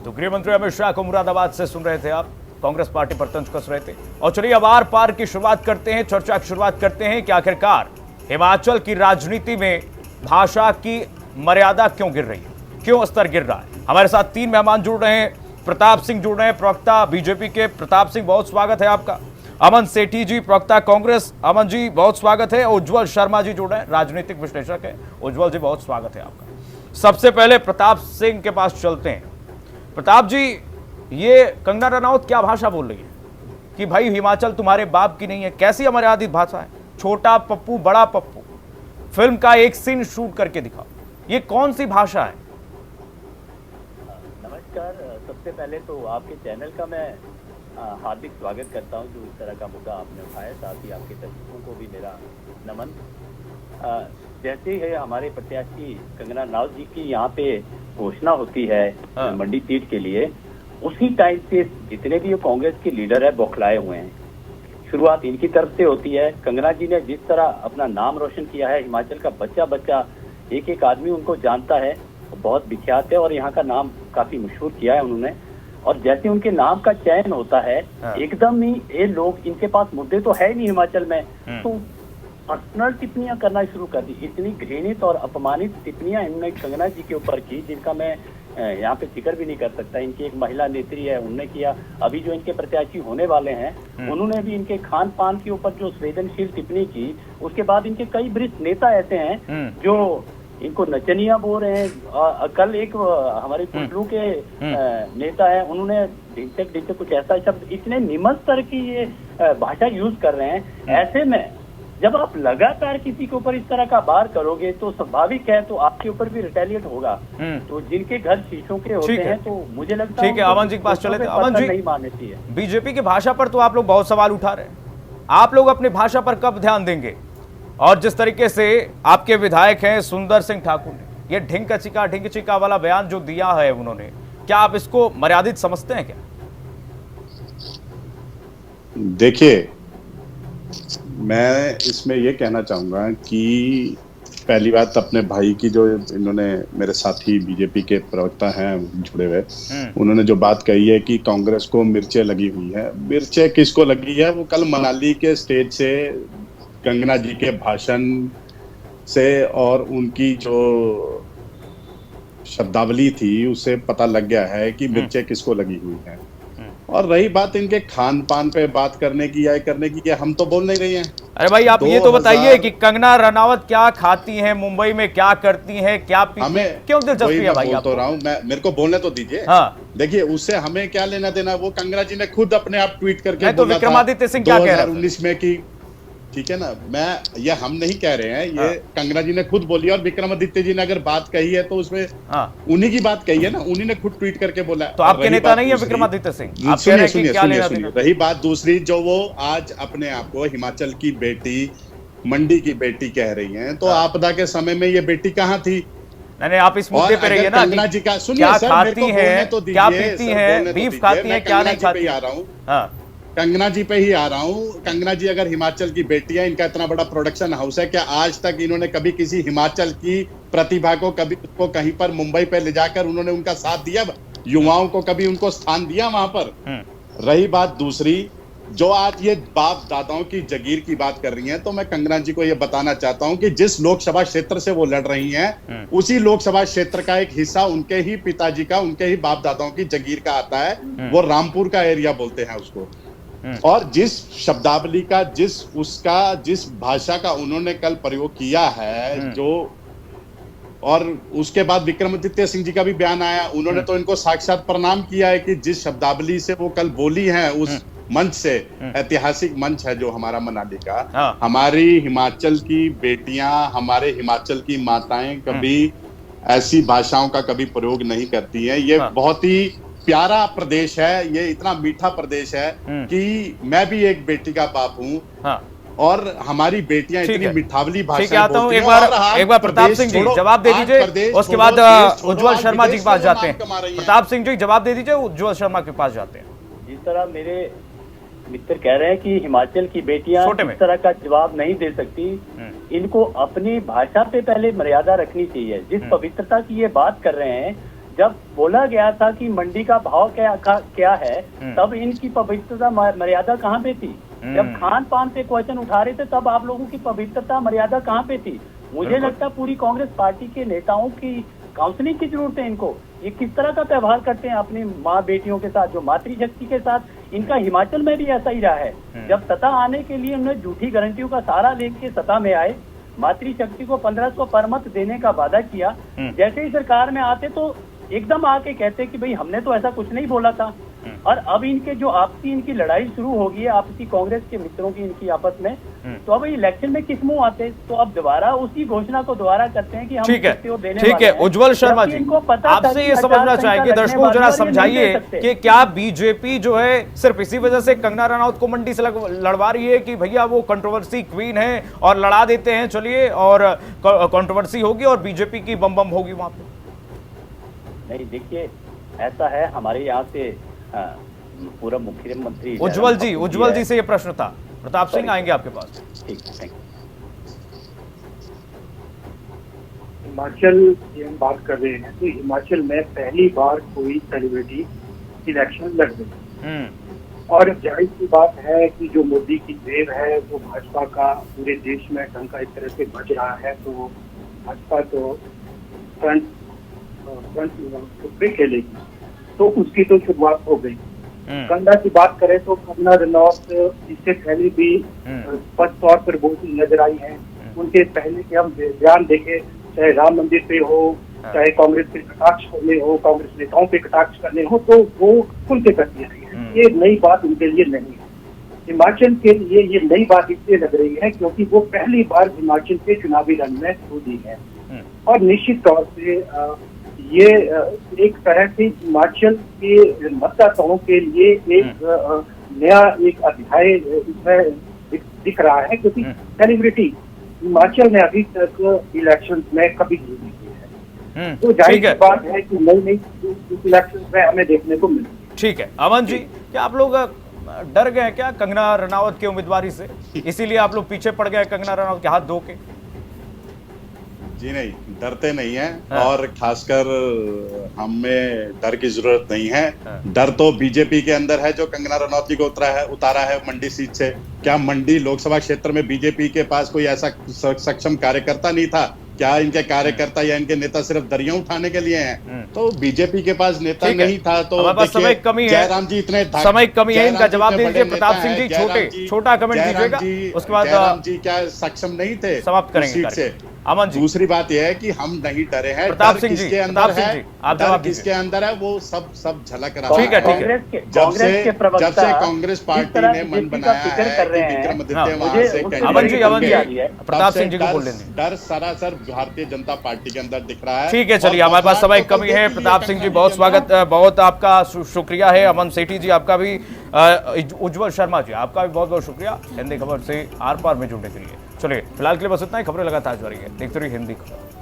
तो गृह मंत्री अमित शाह को मुरादाबाद से सुन रहे थे आप, कांग्रेस पार्टी पर तंज कस रहे थे। और चलिए अब आर पार की शुरुआत करते हैं, चर्चा की शुरुआत करते हैं कि आखिरकार हिमाचल की राजनीति में भाषा की मर्यादा क्यों गिर रही है, क्यों स्तर गिर रहा है। हमारे साथ 3 मेहमान जुड़ रहे हैं। प्रताप सिंह जुड़ रहे हैं, प्रवक्ता बीजेपी के। प्रताप सिंह, बहुत स्वागत है आपका। अमन सेठी जी, प्रवक्ता कांग्रेस। अमन जी, बहुत स्वागत है। उज्जवल शर्मा जी जुड़ रहे हैं, राजनीतिक विश्लेषक है। उज्जवल जी, बहुत स्वागत है आपका। सबसे पहले प्रताप सिंह के पास चलते हैं। प्रताप जी, ये कंगना रनौत क्या भाषा बोल रही है कि भाई हिमाचल तुम्हारे बाप की नहीं है? कैसी अमर्यादित भाषा है? छोटा पप्पू बड़ा पप्पू, फिल्म का एक सीन शूट करके दिखाओ, ये कौन सी भाषा है? नमस्कार। सबसे पहले तो आपके चैनल का मैं हार्दिक स्वागत करता हूं, जो इस तरह का मुद्दा आपने उठाया। साथ ही आपके दर्शकों को भी मेरा नमन। जैसे ही हमारे प्रत्याशी कंगना रनौत जी की यहाँ पे घोषणा होती है मंडी सीट के लिए, उसी टाइम से जितने भी कांग्रेस के लीडर है बौखलाए हुए हैं। शुरुआत इनकी तरफ से होती है। कंगना जी ने जिस तरह अपना नाम रोशन किया है, हिमाचल का बच्चा बच्चा एक एक आदमी उनको जानता है, बहुत विख्यात है और यहाँ का नाम काफी मशहूर किया है उन्होंने। और जैसे उनके नाम का चयन होता है, एकदम ही ये लोग, इनके पास मुद्दे तो है नहीं हिमाचल में, तो पर्सनल टिप्पणियां करना शुरू कर दी। इतनी घृणित और अपमानित टिप्पणियां इन्होंने कंगना जी के ऊपर की, जिनका मैं यहाँ पे जिक्र भी नहीं कर सकता। इनकी एक महिला नेत्री है, उन्होंने किया। अभी जो इनके प्रत्याशी होने वाले हैं, उन्होंने भी इनके खान पान के ऊपर जो संवेदनशील टिप्पणी की। उसके बाद इनके कई वरिष्ठ नेता ऐसे हैं जो इनको नचनिया बोल रहे हैं। कल एक हमारे कुल्लू के नेता है, उन्होंने ढिंचक कुछ ऐसा शब्द, इतने निम्न स्तर की ये भाषा यूज कर रहे हैं। ऐसे में जब आप लगातार किसी के ऊपर इस तरह का वार करोगे तो स्वाभाविक है, तो आपके ऊपर भी रिटेलिएट होगा। तो जिनके घर शीशों के होते हैं, तो मुझे लगता है ठीक है। अमन जी के पास चले थे। अमन जी, नहीं माननी चाहिए। बीजेपी की भाषा पर तो आप लोग बहुत सवाल उठा रहे हैं, आप लोग अपनी भाषा पर कब ध्यान देंगे? और जिस तरीके से आपके विधायक हैं सुंदर सिंह ठाकुर ने ये ढिंक चिका वाला बयान जो दिया है उन्होंने, क्या आप इसको मर्यादित समझते हैं क्या? देखिए, मैं इसमें ये कहना चाहूंगा कि पहली बात अपने भाई की, जो इन्होंने मेरे साथी बीजेपी के प्रवक्ता हैं जुड़े हुए, उन्होंने जो बात कही है कि कांग्रेस को मिर्चें लगी हुई है। मिर्चें किसको लगी है? वो कल मनाली के स्टेज से कंगना जी के भाषण से और उनकी जो शब्दावली थी उससे पता लग गया है कि मिर्चें किसको लगी हुई हैं। और रही बात इनके खान पान पे बात करने की या करने की, क्या हम तो बोल नहीं रहे हैं। अरे भाई, आप ये तो बताइए कि कंगना रनौत क्या खाती हैं, मुंबई में क्या करती हैं, क्या पीती, हमें क्यों दिलचस्पी है भाई? बोल तो रहा हूँ मैं, मेरे को बोलने तो दीजिए। देखिए, उससे हमें क्या लेना देना। वो कंगना जी ने खुद अपने आप ट्वीट करके तो विक्रमादित्य सिंह क्या कह रहे हैं 2019 में की, ठीक है ना। ये हम नहीं कह रहे हैं, ये कंगना जी ने खुद बोली। और विक्रमादित्य जी ने अगर बात कही है तो उसमें उन्हीं की बात कही है ना, उन्हीं ने खुद ट्वीट करके बोला। तो आपके नेता नहीं है विक्रमादित्य सिंह? सुनिए, रही बात दूसरी, जो वो आज अपने आप को हिमाचल की बेटी, मंडी की बेटी कह रही हैं, तो आपदा के समय में ये बेटी कहाँ थी? नहीं, आप इस मुद्दे पे रहिए ना। कंगना जी का सुनिए, क्या सर, खाती है, क्या पीती है, बीफ खाती है, क्या नहीं खाती? आ रहा हूँ कंगना जी पे ही आ रहा हूँ। कंगना जी अगर हिमाचल की बेटी है, इनका इतना बड़ा प्रोडक्शन हाउस है, क्या आज तक इन्होंने कभी किसी हिमाचल की प्रतिभा को कभी उसको कहीं पर मुंबई पे ले जाकर उन्होंने उनका साथ दिया? युवाओं को कभी उनको स्थान दिया वहां पर? रही बात दूसरी, जो आज ये बाप दादाओं की जागीर की बात कर रही हैं, तो मैं कंगना जी को ये बताना चाहता हूं कि जिस लोकसभा क्षेत्र से वो लड़ रही हैं, उसी लोकसभा क्षेत्र का एक हिस्सा उनके ही पिताजी का, उनके ही बाप दादाओं की जागीर का आता है। वो रामपुर का एरिया बोलते हैं उसको। और जिस शब्दावली का, जिस भाषा का उन्होंने कल प्रयोग किया है, जो, और उसके बाद विक्रमादित्य सिंह जी का भी बयान आया, उन्होंने तो इनको साक्षात प्रणाम किया है कि जिस शब्दावली से वो कल बोली हैं उस मंच से, ऐतिहासिक मंच है जो हमारा मनाली का। हमारी हिमाचल की बेटियां, हमारे हिमाचल की माताएं कभी ऐसी भाषाओं का कभी प्रयोग नहीं करती हैं। ये बहुत ही प्यारा प्रदेश है, ये इतना मीठा प्रदेश है कि मैं भी एक बेटी का बाप हूँ। और हमारी बेटियां इतनी मिठावली भाषा बोलती हैं। एक बार प्रताप सिंह जी जवाब दे दीजिए, उसके बाद उज्जवल शर्मा जी के पास जाते हैं। प्रताप सिंह जी जवाब दे दीजिए, उज्जवल शर्मा के पास जाते हैं। जिस तरह मेरे मित्र कह रहे हैं कि हिमाचल की बेटियां इस तरह का जवाब नहीं दे सकती, इनको अपनी भाषा पे पहले मर्यादा रखनी चाहिए। जिस पवित्रता की ये बात कर रहे हैं, जब बोला गया था कि मंडी का भाव क्या है, तब इनकी पवित्रता मर्यादा कहाँ पे थी? जब खान पान पे क्वेश्चन उठा रहे थे तब आप लोगों की पवित्रता मर्यादा कहाँ पे थी? मुझे लगता है पूरी कांग्रेस पार्टी के नेताओं की काउंसलिंग की जरूरत है इनको। ये किस तरह का व्यवहार करते हैं अपनी माँ बेटियों के साथ, जो मातृशक्ति के साथ। इनका हिमाचल में भी ऐसा ही रहा है। जब सत्ता आने के लिए उन्होंने झूठी गारंटियों का सहारा लेके सत्ता में आए, मातृशक्ति को 1500 पर मत देने का वादा किया, जैसे ही सरकार में आते तो एकदम आके कहते कि भाई हमने तो ऐसा कुछ नहीं बोला था। और अब इनके जो आपसी इनकी लड़ाई शुरू हो गई है, आपसी कांग्रेस के मित्रों की इनकी आपस में, तो अब इलेक्शन में किस मुंह आते? तो अब दोबारा उसी घोषणा को दोबारा करते हैं कि हम ठीक है उज्जवल शर्मा जी, आपसे ये समझना चाहेंगे, दर्शकों को जरा समझाइए कि क्या बीजेपी जो है सिर्फ इसी वजह से कंगना रनौत को मंडी से लड़वा रही है कि भैया वो कंट्रोवर्सी क्वीन है और लड़ा देते हैं, चलिए, और कंट्रोवर्सी होगी और बीजेपी की बम बम होगी वहां पे? नहीं, देखिए ऐसा है, हमारे यहाँ से पूरा मुख्यमंत्री उज्जवल जी से ये प्रश्न था। प्रताप सिंह आएंगे आपके पास। ठीक, थैंक यू। हिमाचल की हम बात कर रहे हैं तो हिमाचल में पहली बार कोई सेलिब्रिटी इलेक्शन लड़ गई, और जाहिर सी बात है कि जो मोदी की वेव है वो भाजपा का पूरे देश में डंका एक तरह से बज रहा है, तो भाजपा तो फ्रंट पे खेलेगी, तो उसकी तो शुरुआत हो गई। कंगना की बात करें तो कंगना रनौत इससे पहले भी स्पष्ट तौर पर बोलती नजर आई है। उनके पहले के हम बयान देखे, चाहे राम मंदिर पे हो, चाहे कांग्रेस पे कटाक्ष करने हो, कांग्रेस नेताओं पे कटाक्ष करने हो, तो वो खुल के करती रही है। ये नई बात उनके लिए नहीं है। हिमाचल के लिए ये नई बात इसलिए लग रही है क्योंकि वो पहली बार हिमाचल के चुनावी रण में कूदी है, और निश्चित तौर से ये एक तरह से हिमाचल के मतदाताओं के लिए एक नया एक अध्याय इसमें दिख रहा है, क्योंकि सेलिब्रिटी हिमाचल में अभी तक इलेक्शन में कभी नहीं की है। तो जाहिर सी बात है कि नई इलेक्शन में हमें देखने को मिलेगी। ठीक है, अमन जी, क्या आप लोग डर गए क्या कंगना रनौत की उम्मीदवारी से, इसीलिए आप लोग पीछे पड़ गए कंगना रनौत के हाथ धो के? जी नहीं, डरते नहीं हैं, और खासकर हमें डर की जरूरत नहीं है। डर तो बीजेपी के अंदर है जो कंगना रनौत जी को उतारा है मंडी सीट से। क्या मंडी लोकसभा क्षेत्र में बीजेपी के पास कोई ऐसा सक्षम कार्यकर्ता नहीं था? क्या इनके कार्यकर्ता या इनके नेता सिर्फ दरिया उठाने के लिए हैं? तो बीजेपी के पास नेता नहीं था, तो समय कमी है, जयराम जी इतने समय कमी है, इनका जवाब दीजिए। प्रताप सिंह जी छोटा कमेंट दीजिएगा, उसके बाद जयराम जी क्या सक्षम नहीं थे? समाप्त करेंगे। अमन जी, दूसरी बात यह है कि हम नहीं डरे हैं। प्रताप सिंह जी, किसके अंदर है वो सब झलक रहा है। ठीक है। जब से कांग्रेस पार्टी ने मन बनाया है कि विक्रमादित्य वहां से अमन जी, प्रताप सिंह जी को बोल लेंगे। डर सरासर भारतीय जनता पार्टी के अंदर दिख रहा है। ठीक है, चलिए, हमारे पास समय कमी है। प्रताप सिंह जी, बहुत स्वागत, बहुत आपका शुक्रिया है। अमन सेठी जी आपका भी, उज्जवल शर्मा जी आपका भी बहुत बहुत शुक्रिया हिंदी खबर से आर पार में जुड़ने के लिए। चलिए, फिलहाल के लिए बस इतना ही। खबरें लगातार जारी है, देखते रहिए हिंदी खबर।